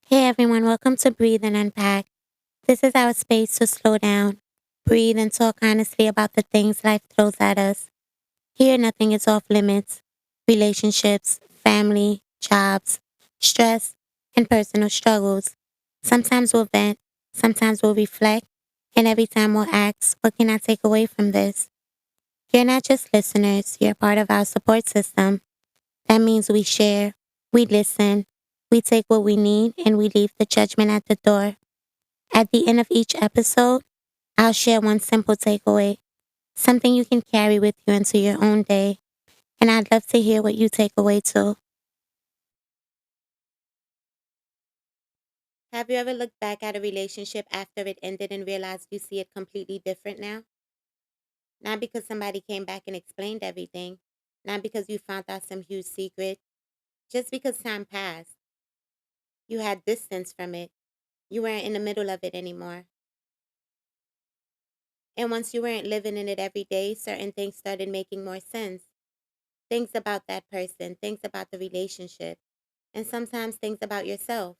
Hey everyone, welcome to Breathe and Unpack. This is our space to slow down, breathe, and talk honestly about the things life throws at us. Here, nothing is off limits. Relationships, family, jobs, stress, and personal struggles. Sometimes we'll vent, sometimes we'll reflect, and every time we'll ask, what can I take away from this? You're not just listeners, you're part of our support system. That means we share, we listen, we take what we need, and we leave the judgment at the door. At the end of each episode, I'll share one simple takeaway, something you can carry with you into your own day. And I'd love to hear what you take away too. Have you ever looked back at a relationship after it ended and realized you see it completely different now? Not because somebody came back and explained everything, not because you found out some huge secret, just because time passed. You had distance from it. You weren't in the middle of it anymore. And once you weren't living in it every day, certain things started making more sense. Things about that person, things about the relationship, and sometimes things about yourself.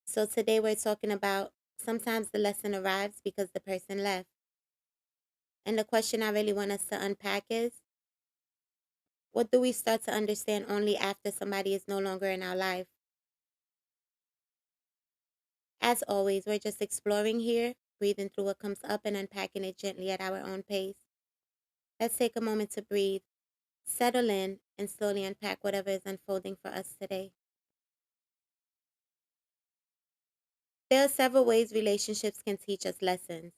So today we're talking about sometimes the lesson arrives because the person left. And the question I really want us to unpack is, what do we start to understand only after somebody is no longer in our life? As always, we're just exploring here, breathing through what comes up and unpacking it gently at our own pace. Let's take a moment to breathe, settle in, and slowly unpack whatever is unfolding for us today. There are several ways relationships can teach us lessons.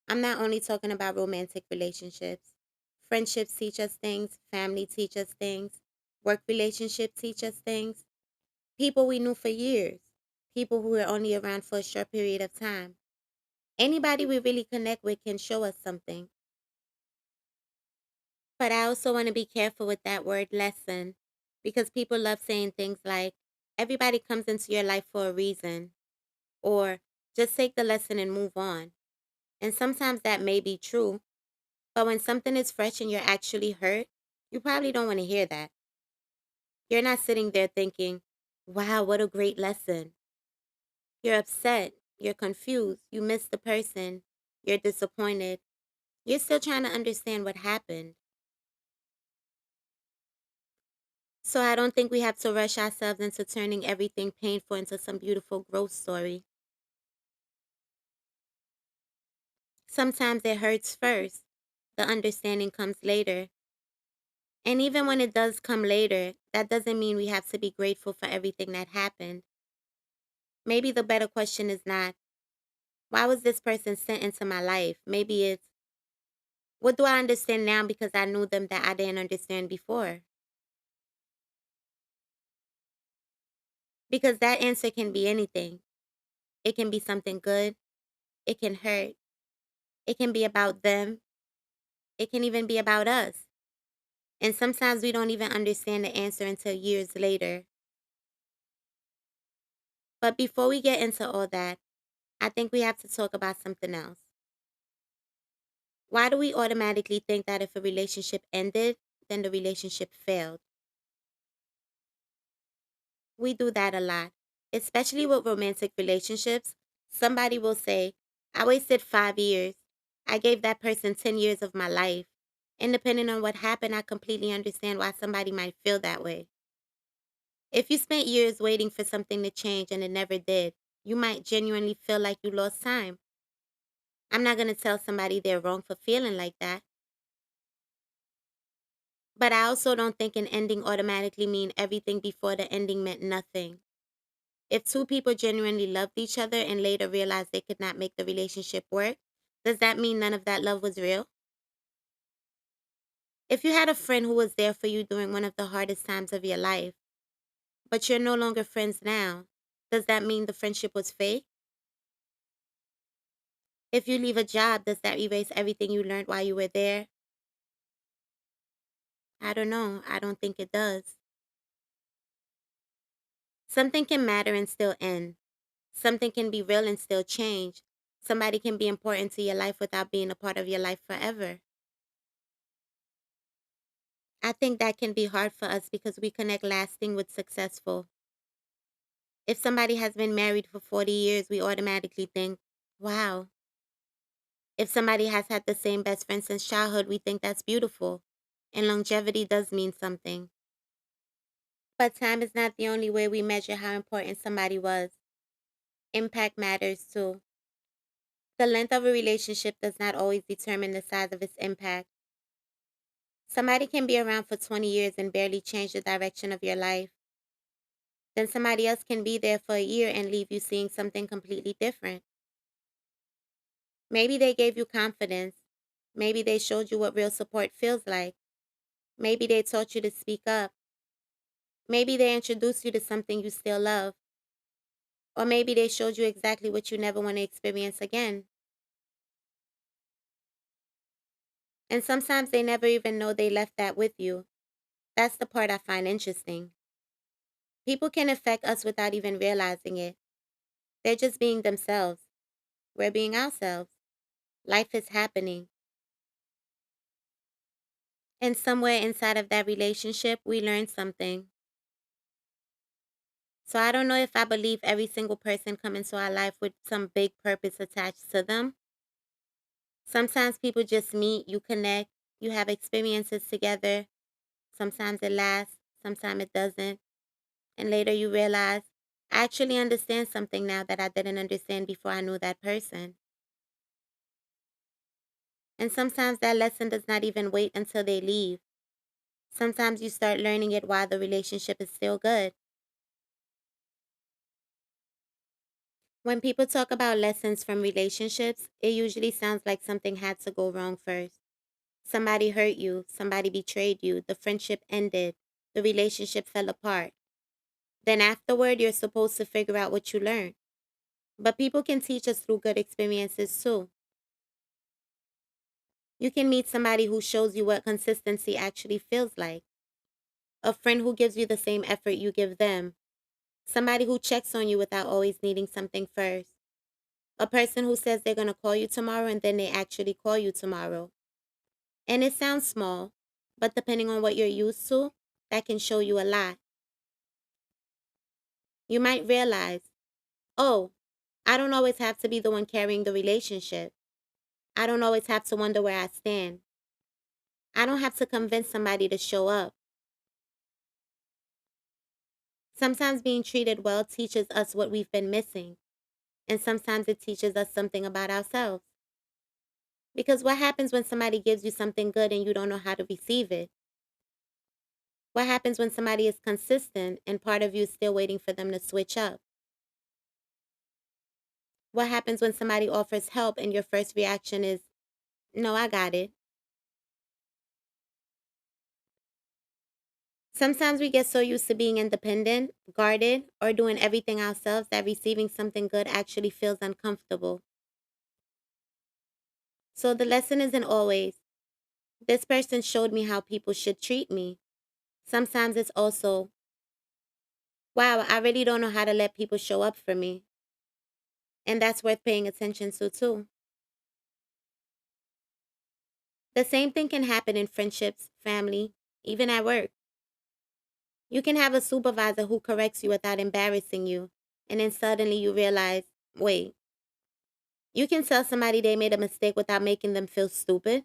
I'm not only talking about romantic relationships. Friendships teach us things, family teach us things, work relationships teach us things, people we knew for years, people who were only around for a short period of time. Anybody we really connect with can show us something. But I also want to be careful with that word lesson because people love saying things like, everybody comes into your life for a reason, or just take the lesson and move on. And sometimes that may be true, but when something is fresh and you're actually hurt, you probably don't want to hear that. You're not sitting there thinking, wow, what a great lesson. You're upset, you're confused, you miss the person, you're disappointed. You're still trying to understand what happened. So I don't think we have to rush ourselves into turning everything painful into some beautiful growth story. Sometimes it hurts first. The understanding comes later. And even when it does come later, that doesn't mean we have to be grateful for everything that happened. Maybe the better question is not, why was this person sent into my life? Maybe it's, what do I understand now because I knew them that I didn't understand before? Because that answer can be anything. It can be something good. It can hurt. It can be about them. It can even be about us. And sometimes we don't even understand the answer until years later. But before we get into all that, I think we have to talk about something else. Why do we automatically think that if a relationship ended, then the relationship failed? We do that a lot, especially with romantic relationships. Somebody will say, I wasted 5 years. I gave that person 10 years of my life. And depending on what happened, I completely understand why somebody might feel that way. If you spent years waiting for something to change and it never did, you might genuinely feel like you lost time. I'm not going to tell somebody they're wrong for feeling like that. But I also don't think an ending automatically mean everything before the ending meant nothing. If two people genuinely loved each other and later realized they could not make the relationship work, does that mean none of that love was real? If you had a friend who was there for you during one of the hardest times of your life, but you're no longer friends now, does that mean the friendship was fake? If you leave a job, does that erase everything you learned while you were there? I don't know. I don't think it does. Something can matter and still end. Something can be real and still change. Somebody can be important to your life without being a part of your life forever. I think that can be hard for us because we connect lasting with successful. If somebody has been married for 40 years, we automatically think, wow. If somebody has had the same best friend since childhood, we think that's beautiful. And longevity does mean something. But time is not the only way we measure how important somebody was. Impact matters too. The length of a relationship does not always determine the size of its impact. Somebody can be around for 20 years and barely change the direction of your life. Then somebody else can be there for a year and leave you seeing something completely different. Maybe they gave you confidence. Maybe they showed you what real support feels like. Maybe they taught you to speak up. Maybe they introduced you to something you still love. Or maybe they showed you exactly what you never want to experience again. And sometimes they never even know they left that with you. That's the part I find interesting. People can affect us without even realizing it. They're just being themselves. We're being ourselves. Life is happening. And somewhere inside of that relationship, we learn something. So I don't know if I believe every single person come into our life with some big purpose attached to them. Sometimes people just meet, you connect, you have experiences together. Sometimes it lasts, sometimes it doesn't. And later you realize, I actually understand something now that I didn't understand before I knew that person. And sometimes that lesson does not even wait until they leave. Sometimes you start learning it while the relationship is still good. When people talk about lessons from relationships, it usually sounds like something had to go wrong first. Somebody hurt you, somebody betrayed you, the friendship ended, the relationship fell apart. Then afterward, you're supposed to figure out what you learned. But people can teach us through good experiences too. You can meet somebody who shows you what consistency actually feels like. A friend who gives you the same effort you give them. Somebody who checks on you without always needing something first. A person who says they're going to call you tomorrow and then they actually call you tomorrow. And it sounds small, but depending on what you're used to, that can show you a lot. You might realize, oh, I don't always have to be the one carrying the relationship. I don't always have to wonder where I stand. I don't have to convince somebody to show up. Sometimes being treated well teaches us what we've been missing, and sometimes it teaches us something about ourselves. Because what happens when somebody gives you something good and you don't know how to receive it? What happens when somebody is consistent and part of you is still waiting for them to switch up? What happens when somebody offers help and your first reaction is, no, I got it? Sometimes we get so used to being independent, guarded, or doing everything ourselves that receiving something good actually feels uncomfortable. So the lesson isn't always, this person showed me how people should treat me. Sometimes it's also, wow, I really don't know how to let people show up for me. And that's worth paying attention to too. The same thing can happen in friendships, family, even at work. You can have a supervisor who corrects you without embarrassing you, and then suddenly you realize, wait, you can tell somebody they made a mistake without making them feel stupid.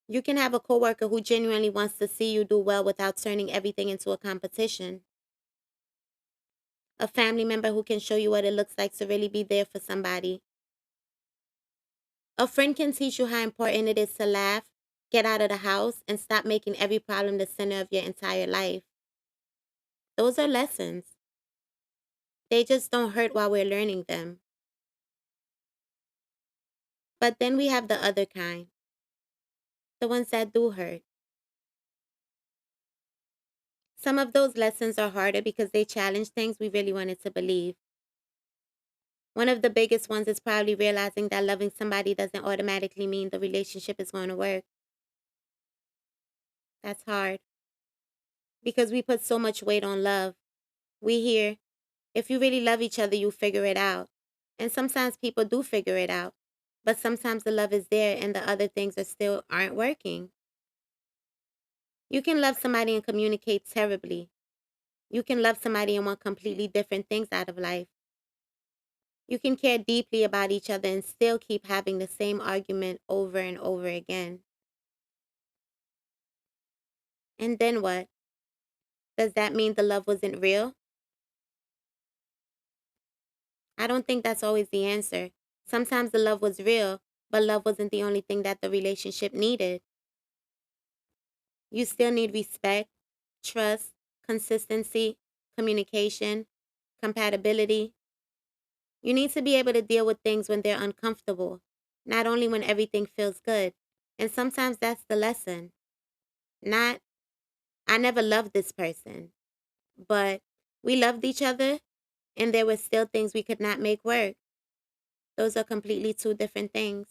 You can have a coworker who genuinely wants to see you do well without turning everything into a competition. A family member who can show you what it looks like to really be there for somebody. A friend can teach you how important it is to laugh, get out of the house, and stop making every problem the center of your entire life. Those are lessons. They just don't hurt while we're learning them. But then we have the other kind, the ones that do hurt. Some of those lessons are harder because they challenge things we really wanted to believe. One of the biggest ones is probably realizing that loving somebody doesn't automatically mean the relationship is going to work. That's hard because we put so much weight on love. We hear, if you really love each other, you figure it out. And sometimes people do figure it out. But sometimes the love is there and the other things are still aren't working. You can love somebody and communicate terribly. You can love somebody and want completely different things out of life. You can care deeply about each other and still keep having the same argument over and over again. And then what? Does that mean the love wasn't real? I don't think that's always the answer. Sometimes the love was real, but love wasn't the only thing that the relationship needed. You still need respect, trust, consistency, communication, compatibility. You need to be able to deal with things when they're uncomfortable, not only when everything feels good. And sometimes that's the lesson. Not, I never loved this person, but we loved each other and there were still things we could not make work. Those are completely two different things.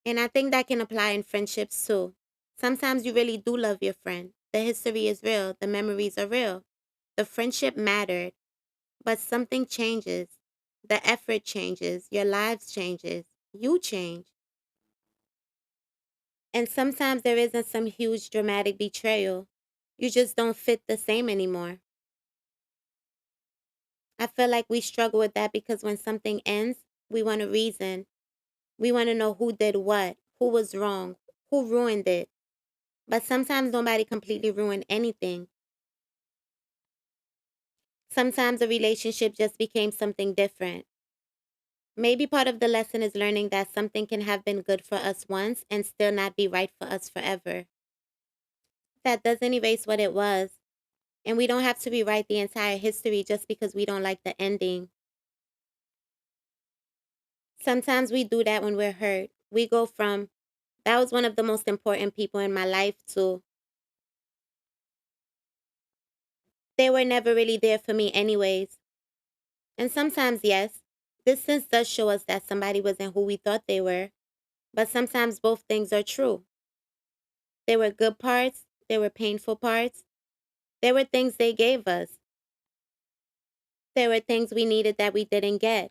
And I think that can apply in friendships too. Sometimes you really do love your friend. The history is real, the memories are real. The friendship mattered, but something changes. The effort changes, your lives changes, you change. And sometimes there isn't some huge dramatic betrayal. You just don't fit the same anymore. I feel like we struggle with that because when something ends, we want a reason. We want to know who did what, who was wrong, who ruined it. But sometimes nobody completely ruined anything. Sometimes a relationship just became something different. Maybe part of the lesson is learning that something can have been good for us once and still not be right for us forever. That doesn't erase what it was. And we don't have to rewrite the entire history just because we don't like the ending. Sometimes we do that when we're hurt. We go from, that was one of the most important people in my life, to, they were never really there for me anyways. And sometimes, yes, distance does show us that somebody wasn't who we thought they were. But sometimes both things are true. There were good parts, there were painful parts, there were things they gave us, there were things we needed that we didn't get.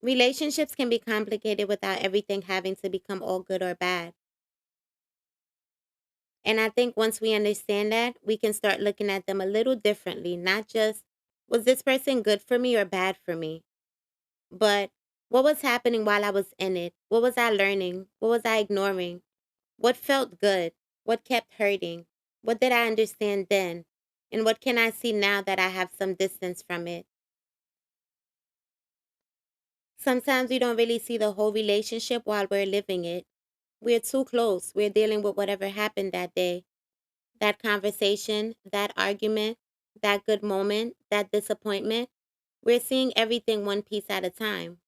Relationships can be complicated without everything having to become all good or bad. And I think once we understand that, we can start looking at them a little differently. Not just, was this person good for me or bad for me? But what was happening while I was in it? What was I learning? What was I ignoring? What felt good? What kept hurting? What did I understand then? And what can I see now that I have some distance from it? Sometimes we don't really see the whole relationship while we're living it. We're too close. We're dealing with whatever happened that day. That conversation, that argument, that good moment, that disappointment. We're seeing everything one piece at a time.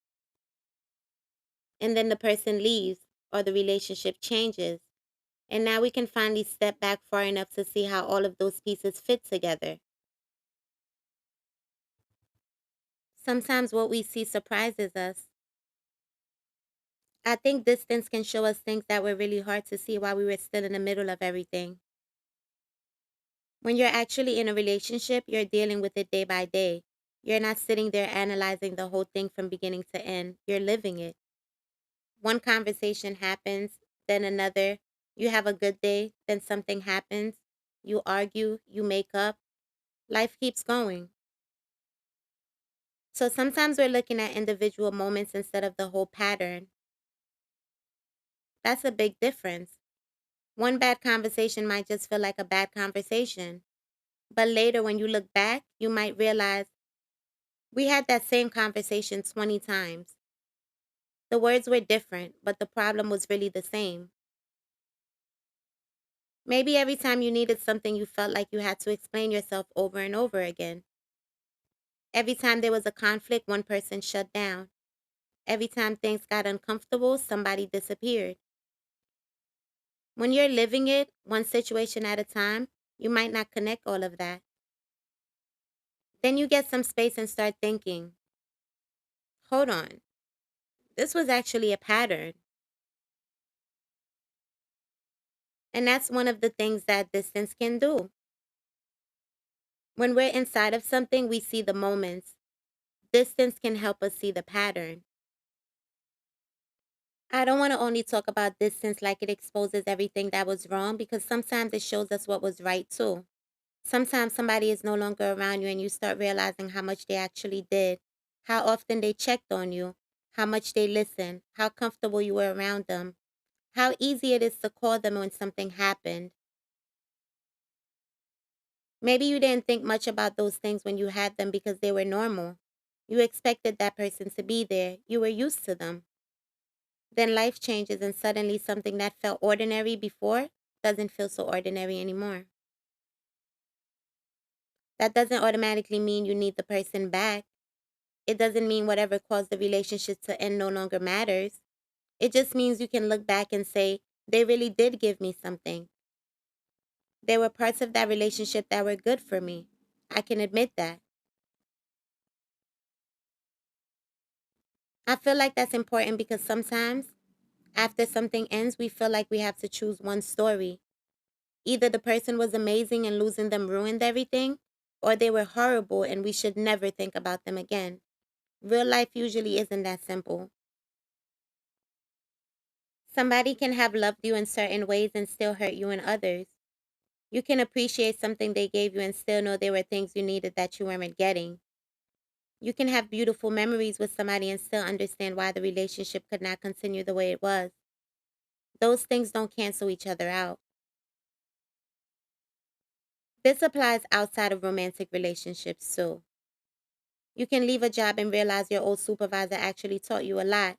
And then the person leaves or the relationship changes. And now we can finally step back far enough to see how all of those pieces fit together. Sometimes what we see surprises us. I think distance can show us things that were really hard to see while we were still in the middle of everything. When you're actually in a relationship, you're dealing with it day by day. You're not sitting there analyzing the whole thing from beginning to end. You're living it. One conversation happens, then another. You have a good day, then something happens. You argue, you make up. Life keeps going. So sometimes we're looking at individual moments instead of the whole pattern. That's a big difference. One bad conversation might just feel like a bad conversation. But later, when you look back, you might realize we had that same conversation 20 times. The words were different, but the problem was really the same. Maybe every time you needed something, you felt like you had to explain yourself over and over again. Every time there was a conflict, one person shut down. Every time things got uncomfortable, somebody disappeared. When you're living it, one situation at a time, you might not connect all of that. Then you get some space and start thinking, hold on, this was actually a pattern. And that's one of the things that distance can do. When we're inside of something, we see the moments. Distance can help us see the pattern. I don't want to only talk about distance like it exposes everything that was wrong because sometimes it shows us what was right too. Sometimes somebody is no longer around you and you start realizing how much they actually did, how often they checked on you, how much they listened, how comfortable you were around them, how easy it is to call them when something happened. Maybe you didn't think much about those things when you had them because they were normal. You expected that person to be there. You were used to them. Then life changes and suddenly something that felt ordinary before doesn't feel so ordinary anymore. That doesn't automatically mean you need the person back. It doesn't mean whatever caused the relationship to end no longer matters. It just means you can look back and say, they really did give me something. There were parts of that relationship that were good for me. I can admit that. I feel like that's important because sometimes after something ends, we feel like we have to choose one story. Either the person was amazing and losing them ruined everything, or they were horrible and we should never think about them again. Real life usually isn't that simple. Somebody can have loved you in certain ways and still hurt you in others. You can appreciate something they gave you and still know there were things you needed that you weren't getting. You can have beautiful memories with somebody and still understand why the relationship could not continue the way it was. Those things don't cancel each other out. This applies outside of romantic relationships too. You can leave a job and realize your old supervisor actually taught you a lot.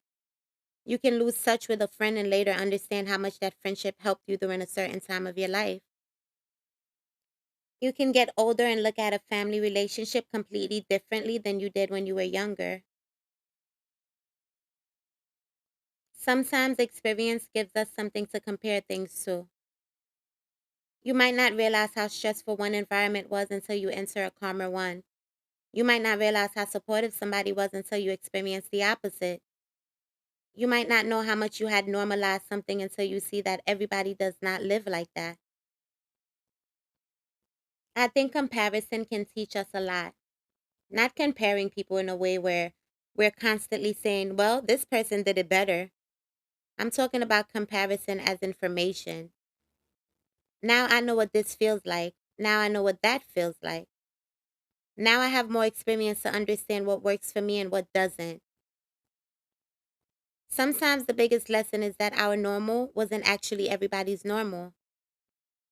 You can lose touch with a friend and later understand how much that friendship helped you during a certain time of your life. You can get older and look at a family relationship completely differently than you did when you were younger. Sometimes experience gives us something to compare things to. You might not realize how stressful one environment was until you enter a calmer one. You might not realize how supportive somebody was until you experience the opposite. You might not know how much you had normalized something until you see that everybody does not live like that. I think comparison can teach us a lot. Not comparing people in a way where we're constantly saying, well, this person did it better. I'm talking about comparison as information. Now I know what this feels like. Now I know what that feels like. Now I have more experience to understand what works for me and what doesn't. Sometimes the biggest lesson is that our normal wasn't actually everybody's normal.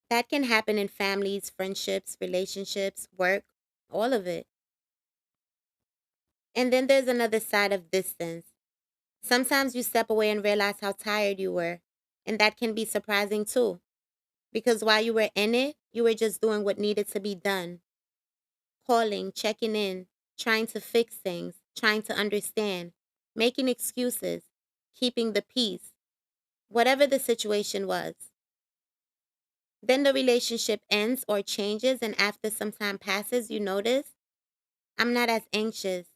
That can happen in families, friendships, relationships, work, all of it. And then there's another side of distance. Sometimes you step away and realize how tired you were, and that can be surprising too. Because while you were in it, you were just doing what needed to be done. Calling, checking in, trying to fix things, trying to understand, making excuses, keeping the peace, whatever the situation was. Then the relationship ends or changes, and after some time passes, you notice I'm not as anxious.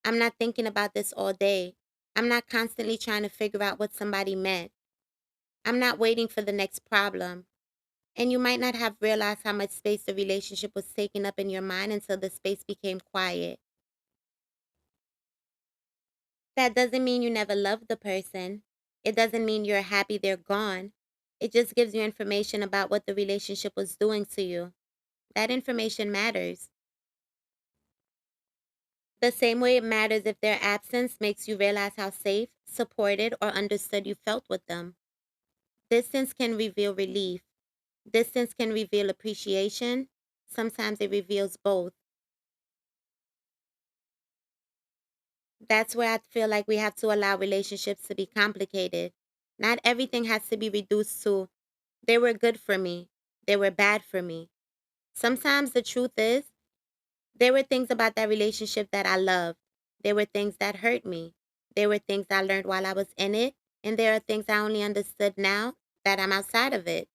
I'm not thinking about this all day. I'm not constantly trying to figure out what somebody meant. I'm not waiting for the next problem. And you might not have realized how much space the relationship was taking up in your mind until the space became quiet. That doesn't mean you never loved the person. It doesn't mean you're happy they're gone. It just gives you information about what the relationship was doing to you. That information matters. The same way it matters if their absence makes you realize how safe, supported, or understood you felt with them. Distance can reveal relief. Distance can reveal appreciation. Sometimes it reveals both. That's where I feel like we have to allow relationships to be complicated. Not everything has to be reduced to, they were good for me, they were bad for me. Sometimes the truth is, there were things about that relationship that I loved. There were things that hurt me. There were things I learned while I was in it. And there are things I only understood now that I'm outside of it.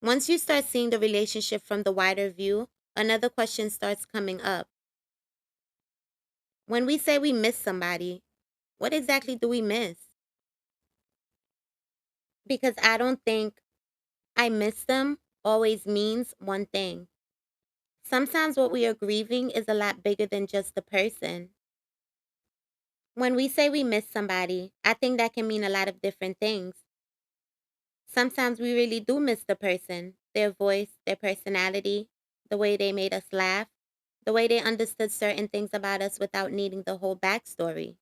Once you start seeing the relationship from the wider view, another question starts coming up. When we say we miss somebody, what exactly do we miss? Because I don't think I miss them always means one thing. Sometimes what we are grieving is a lot bigger than just the person. When we say we miss somebody, I think that can mean a lot of different things. Sometimes we really do miss the person, their voice, their personality, the way they made us laugh, the way they understood certain things about us without needing the whole backstory.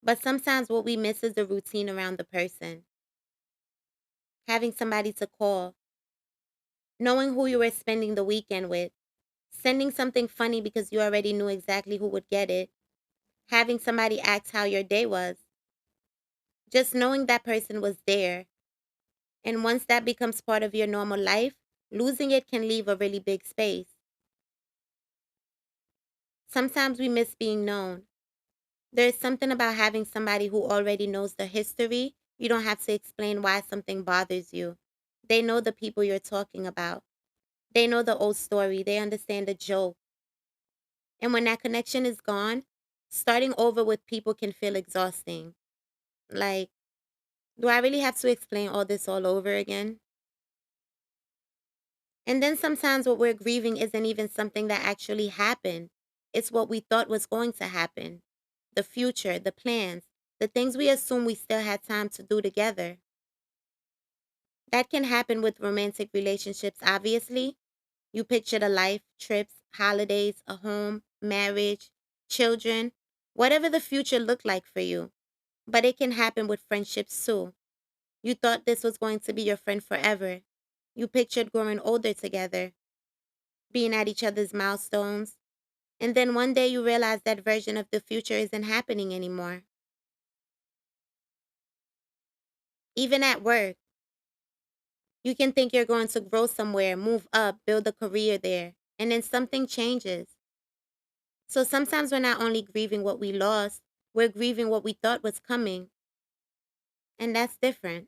But sometimes what we miss is the routine around the person. Having somebody to call, knowing who you were spending the weekend with, sending something funny because you already knew exactly who would get it, having somebody ask how your day was, just knowing that person was there. And once that becomes part of your normal life, losing it can leave a really big space. Sometimes we miss being known. There's something about having somebody who already knows the history. You don't have to explain why something bothers you. They know the people you're talking about. They know the old story. They understand the joke. And when that connection is gone, starting over with people can feel exhausting. Like, do I really have to explain all this all over again? And then sometimes what we're grieving isn't even something that actually happened. It's what we thought was going to happen. The future, the plans, the things we assume we still had time to do together. That can happen with romantic relationships, obviously. You pictured a life, trips, holidays, a home, marriage, children, whatever the future looked like for you. But it can happen with friendships too. You thought this was going to be your friend forever. You pictured growing older together, being at each other's milestones, and then one day you realize that version of the future isn't happening anymore. Even at work, you can think you're going to grow somewhere, move up, build a career there, and then something changes. So sometimes we're not only grieving what we lost, we're grieving what we thought was coming, and that's different.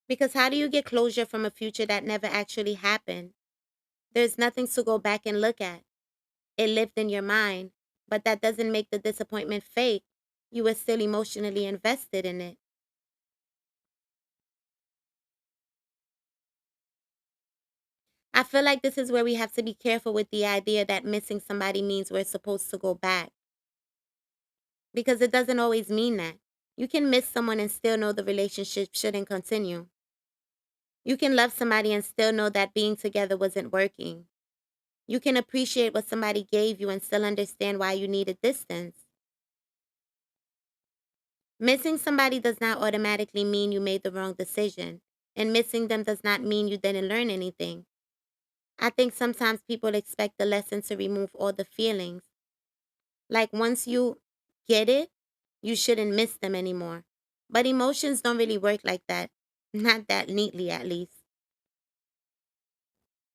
Because how do you get closure from a future that never actually happened? There's nothing to go back and look at. It lived in your mind, but that doesn't make the disappointment fake. You were still emotionally invested in it. I feel like this is where we have to be careful with the idea that missing somebody means we're supposed to go back, because it doesn't always mean that. You can miss someone and still know the relationship shouldn't continue. You can love somebody and still know that being together wasn't working. You can appreciate what somebody gave you and still understand why you needed distance. Missing somebody does not automatically mean you made the wrong decision, and missing them does not mean you didn't learn anything. I think sometimes people expect the lesson to remove all the feelings. Like once you get it, you shouldn't miss them anymore. But emotions don't really work like that. Not that neatly, at least.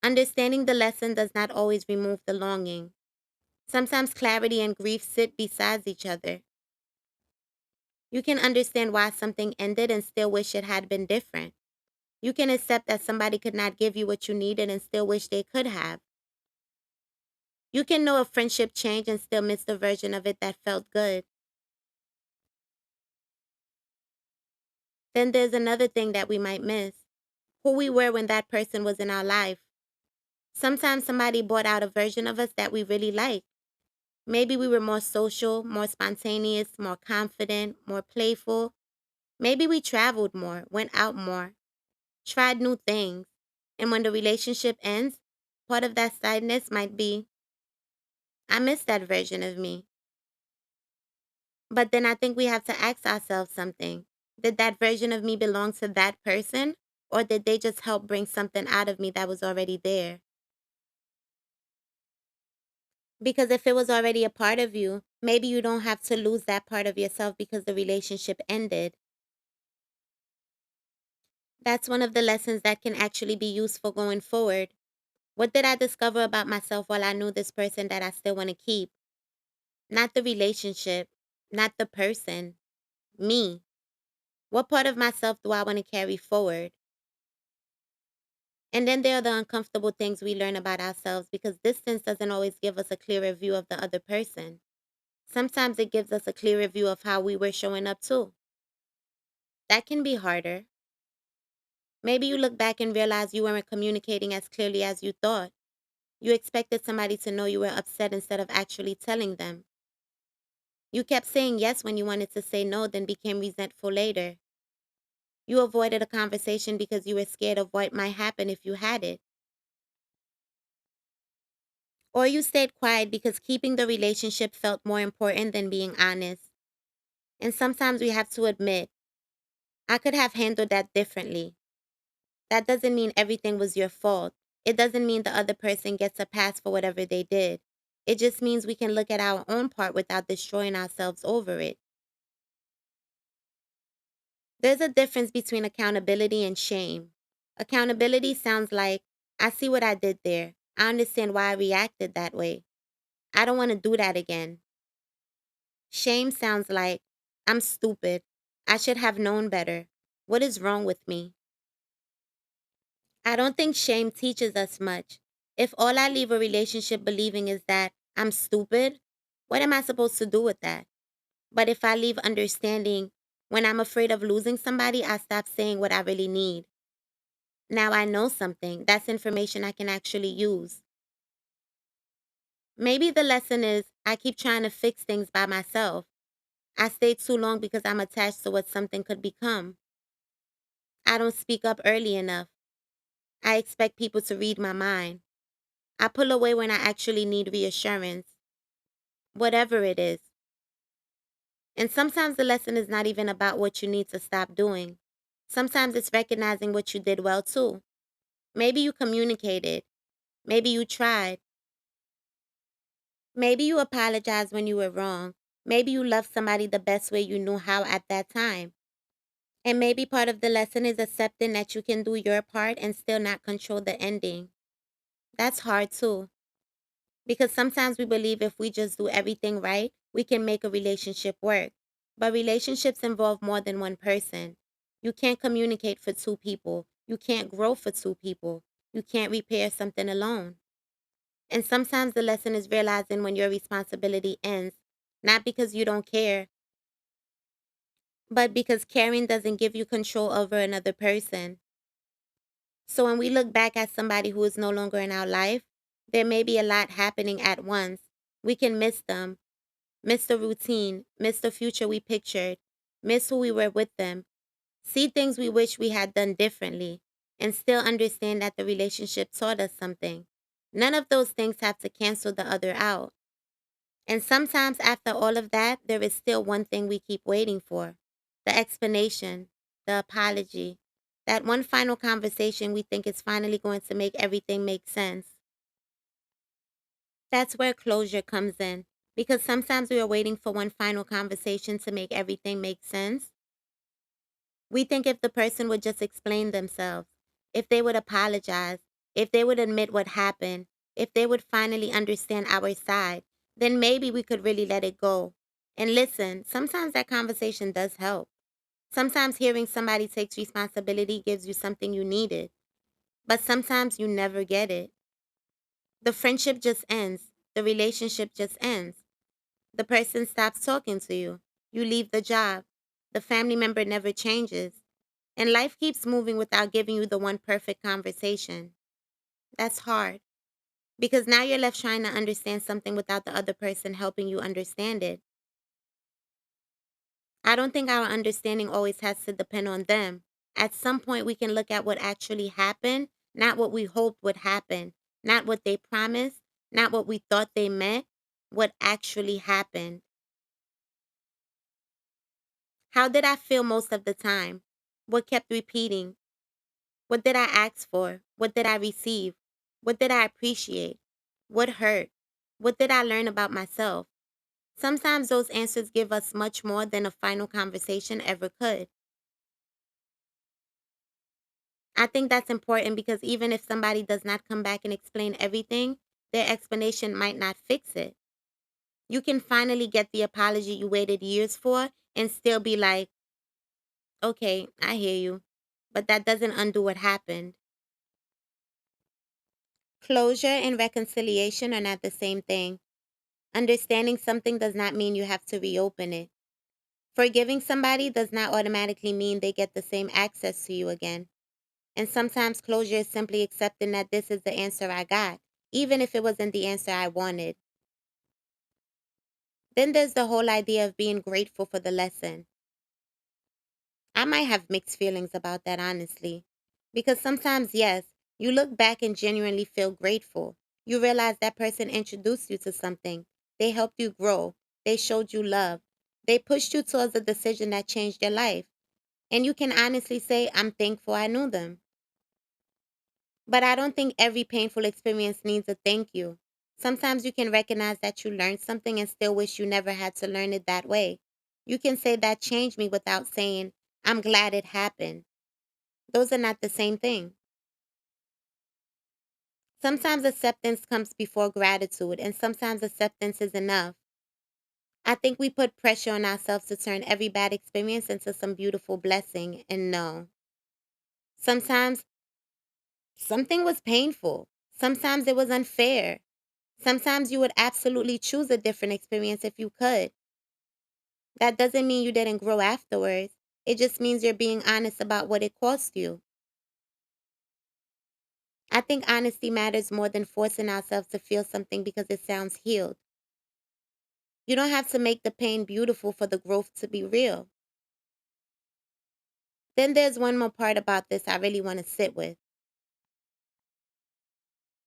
Understanding the lesson does not always remove the longing. Sometimes clarity and grief sit beside each other. You can understand why something ended and still wish it had been different. You can accept that somebody could not give you what you needed and still wish they could have. You can know a friendship changed and still miss the version of it that felt good. Then there's another thing that we might miss: who we were when that person was in our life. Sometimes somebody brought out a version of us that we really liked. Maybe we were more social, more spontaneous, more confident, more playful. Maybe we traveled more, went out more, tried new things. And when the relationship ends, part of that sadness might be, I miss that version of me. But then I think we have to ask ourselves something. Did that version of me belong to that person? Or did they just help bring something out of me that was already there? Because if it was already a part of you, maybe you don't have to lose that part of yourself because the relationship ended. That's one of the lessons that can actually be useful going forward. What did I discover about myself while I knew this person that I still want to keep? Not the relationship, not the person, me. What part of myself do I want to carry forward? And then there are the uncomfortable things we learn about ourselves, because distance doesn't always give us a clearer view of the other person. Sometimes it gives us a clearer view of how we were showing up too. That can be harder. Maybe you look back and realize you weren't communicating as clearly as you thought. You expected somebody to know you were upset instead of actually telling them. You kept saying yes when you wanted to say no, then became resentful later. You avoided a conversation because you were scared of what might happen if you had it. Or you stayed quiet because keeping the relationship felt more important than being honest. And sometimes we have to admit, I could have handled that differently. That doesn't mean everything was your fault. It doesn't mean the other person gets a pass for whatever they did. It just means we can look at our own part without destroying ourselves over it. There's a difference between accountability and shame. Accountability sounds like, I see what I did there. I understand why I reacted that way. I don't want to do that again. Shame sounds like, I'm stupid. I should have known better. What is wrong with me? I don't think shame teaches us much. If all I leave a relationship believing is that I'm stupid, what am I supposed to do with that? But if I leave understanding, when I'm afraid of losing somebody, I stop saying what I really need. Now I know something. That's information I can actually use. Maybe the lesson is I keep trying to fix things by myself. I stay too long because I'm attached to what something could become. I don't speak up early enough. I expect people to read my mind. I pull away when I actually need reassurance, whatever it is. And sometimes the lesson is not even about what you need to stop doing. Sometimes it's recognizing what you did well too. Maybe you communicated. Maybe you tried. Maybe you apologized when you were wrong. Maybe you loved somebody the best way you knew how at that time. And maybe part of the lesson is accepting that you can do your part and still not control the ending. That's hard too. Because sometimes we believe if we just do everything right, we can make a relationship work. But relationships involve more than one person. You can't communicate for two people. You can't grow for two people. You can't repair something alone. And sometimes the lesson is realizing when your responsibility ends, not because you don't care, but because caring doesn't give you control over another person. So when we look back at somebody who is no longer in our life, there may be a lot happening at once. We can miss them, miss the routine, miss the future we pictured, miss who we were with them, see things we wish we had done differently, and still understand that the relationship taught us something. None of those things have to cancel the other out. And sometimes after all of that, there is still one thing we keep waiting for: the explanation, the apology, that one final conversation we think is finally going to make everything make sense. That's where closure comes in, because sometimes we are waiting for one final conversation to make everything make sense. We think if the person would just explain themselves, if they would apologize, if they would admit what happened, if they would finally understand our side, then maybe we could really let it go. And listen, sometimes that conversation does help. Sometimes hearing somebody takes responsibility gives you something you needed, but sometimes you never get it. The friendship just ends. The relationship just ends. The person stops talking to you. You leave the job. The family member never changes. And life keeps moving without giving you the one perfect conversation. That's hard. Because now you're left trying to understand something without the other person helping you understand it. I don't think our understanding always has to depend on them. At some point, we can look at what actually happened, not what we hoped would happen, not what they promised, not what we thought they meant, what actually happened. How did I feel most of the time? What kept repeating? What did I ask for? What did I receive? What did I appreciate? What hurt? What did I learn about myself? Sometimes those answers give us much more than a final conversation ever could. I think that's important because even if somebody does not come back and explain everything, their explanation might not fix it. You can finally get the apology you waited years for and still be like, okay, I hear you. But that doesn't undo what happened. Closure and reconciliation are not the same thing. Understanding something does not mean you have to reopen it. Forgiving somebody does not automatically mean they get the same access to you again. And sometimes closure is simply accepting that this is the answer I got. even if it wasn't the answer I wanted. Then there's the whole idea of being grateful for the lesson. I might have mixed feelings about that, honestly. Because sometimes, yes, you look back and genuinely feel grateful. You realize that person introduced you to something. They helped you grow. They showed you love. They pushed you towards a decision that changed your life. And you can honestly say, I'm thankful I knew them. But I don't think every painful experience needs a thank you. Sometimes you can recognize that you learned something and still wish you never had to learn it that way. You can say that changed me without saying, I'm glad it happened. Those are not the same thing. Sometimes acceptance comes before gratitude, and sometimes acceptance is enough. I think we put pressure on ourselves to turn every bad experience into some beautiful blessing, and no. Sometimes something was painful. Sometimes it was unfair. Sometimes you would absolutely choose a different experience if you could. That doesn't mean you didn't grow afterwards. It just means you're being honest about what it cost you. I think honesty matters more than forcing ourselves to feel something because it sounds healed. You don't have to make the pain beautiful for the growth to be real. Then there's one more part about this I really want to sit with.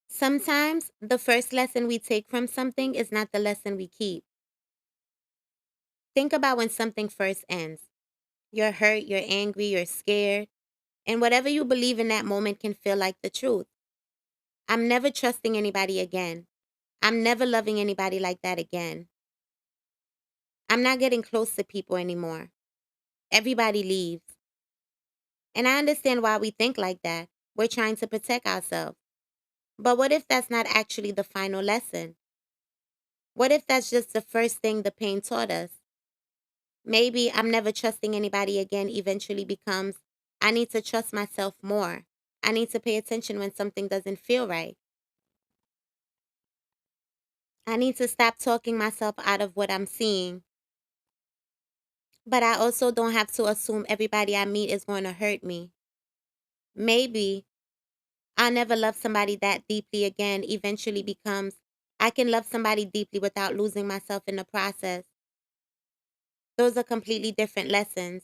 Sometimes the first lesson we take from something is not the lesson we keep. Think about when something first ends. You're hurt, you're angry, you're scared, and whatever you believe in that moment can feel like the truth. I'm never trusting anybody again. I'm never loving anybody like that again. I'm not getting close to people anymore. Everybody leaves. And I understand why we think like that. We're trying to protect ourselves. But what if that's not actually the final lesson? What if that's just the first thing the pain taught us? Maybe I'm never trusting anybody again eventually becomes I need to trust myself more. I need to pay attention when something doesn't feel right. I need to stop talking myself out of what I'm seeing. But I also don't have to assume everybody I meet is going to hurt me. Maybe I'll never love somebody that deeply again eventually becomes I can love somebody deeply without losing myself in the process. Those are completely different lessons.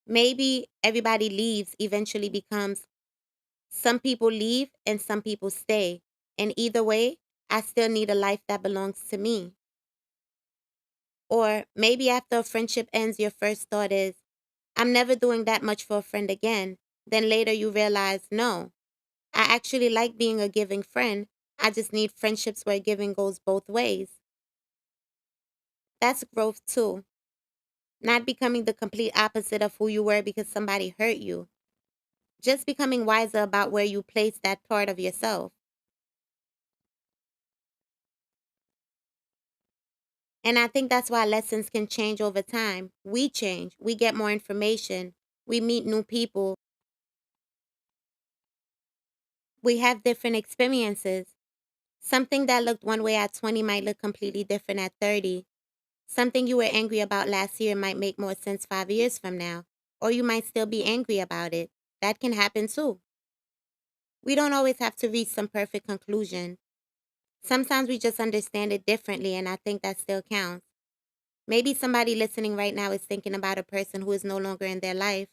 Maybe everybody leaves eventually becomes some people leave and some people stay. And either way, I still need a life that belongs to me. Or maybe after a friendship ends, your first thought is, I'm never doing that much for a friend again. Then later you realize, no, I actually like being a giving friend. I just need friendships where giving goes both ways. That's growth too. Not becoming the complete opposite of who you were because somebody hurt you. Just becoming wiser about where you place that part of yourself. And I think that's why lessons can change over time. We change. We get more information. We meet new people. We have different experiences. Something that looked one way at 20 might look completely different at 30. Something you were angry about last year might make more sense 5 years from now. Or you might still be angry about it. That can happen too. We don't always have to reach some perfect conclusion. Sometimes we just understand it differently, and I think that still counts. Maybe somebody listening right now is thinking about a person who is no longer in their life,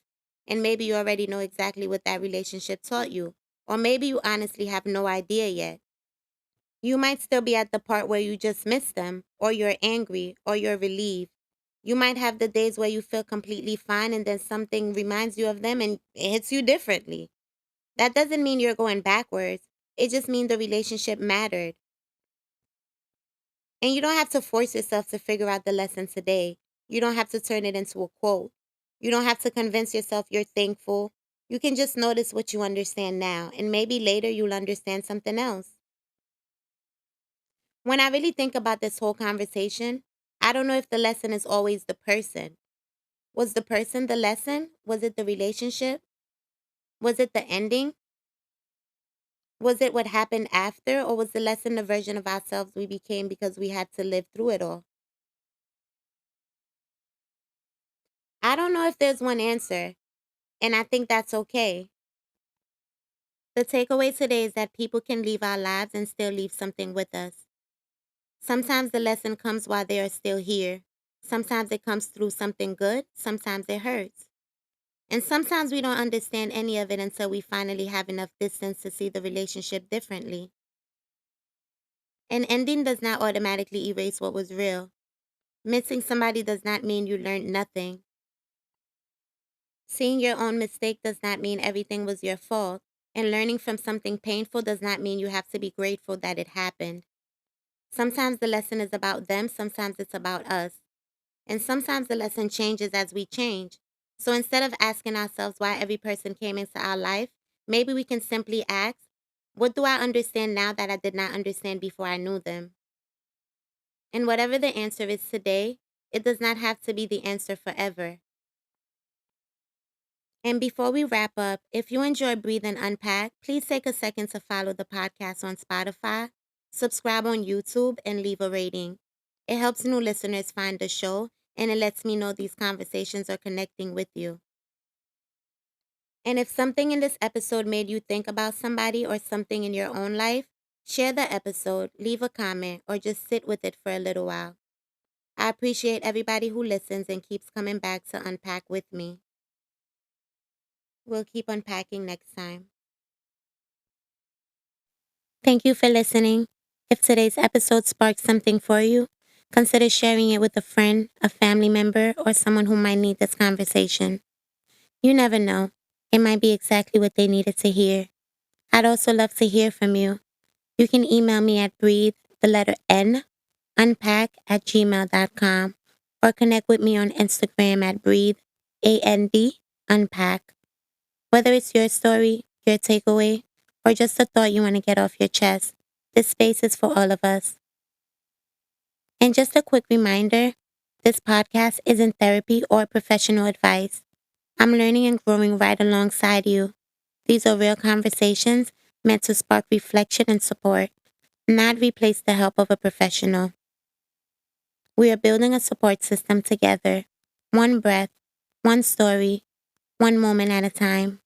and maybe you already know exactly what that relationship taught you, or maybe you honestly have no idea yet. You might still be at the part where you just miss them, or you're angry, or you're relieved. You might have the days where you feel completely fine and then something reminds you of them and it hits you differently. That doesn't mean you're going backwards. It just means the relationship mattered. And you don't have to force yourself to figure out the lesson today. You don't have to turn it into a quote. You don't have to convince yourself you're thankful. You can just notice what you understand now, and maybe later you'll understand something else. When I really think about this whole conversation, I don't know if the lesson is always the person. Was the person the lesson? Was it the relationship? Was it the ending? Was it what happened after? Or was the lesson the version of ourselves we became because we had to live through it all? I don't know if there's one answer, and I think that's okay. The takeaway today is that people can leave our lives and still leave something with us. Sometimes the lesson comes while they are still here. Sometimes it comes through something good. Sometimes it hurts. And sometimes we don't understand any of it until we finally have enough distance to see the relationship differently. An ending does not automatically erase what was real. Missing somebody does not mean you learned nothing. Seeing your own mistake does not mean everything was your fault. And learning from something painful does not mean you have to be grateful that it happened. Sometimes the lesson is about them, sometimes it's about us. And sometimes the lesson changes as we change. So instead of asking ourselves why every person came into our life, maybe we can simply ask, what do I understand now that I did not understand before I knew them? And whatever the answer is today, it does not have to be the answer forever. And before we wrap up, if you enjoy Breathe and Unpack, please take a second to follow the podcast on Spotify, subscribe on YouTube, and leave a rating. It helps new listeners find the show, and it lets me know these conversations are connecting with you. And if something in this episode made you think about somebody or something in your own life, share the episode, leave a comment, or just sit with it for a little while. I appreciate everybody who listens and keeps coming back to unpack with me. We'll keep unpacking next time. Thank you for listening. If today's episode sparked something for you, consider sharing it with a friend, a family member, or someone who might need this conversation. You never know. It might be exactly what they needed to hear. I'd also love to hear from you. You can email me at breathe, the letter N, unpack@gmail.com, or connect with me on Instagram at breathe, AND, unpack. Whether it's your story, your takeaway, or just a thought you want to get off your chest, this space is for all of us. And just a quick reminder, this podcast isn't therapy or professional advice. I'm learning and growing right alongside you. These are real conversations meant to spark reflection and support, not replace the help of a professional. We are building a support system together, one breath, one story, one moment at a time.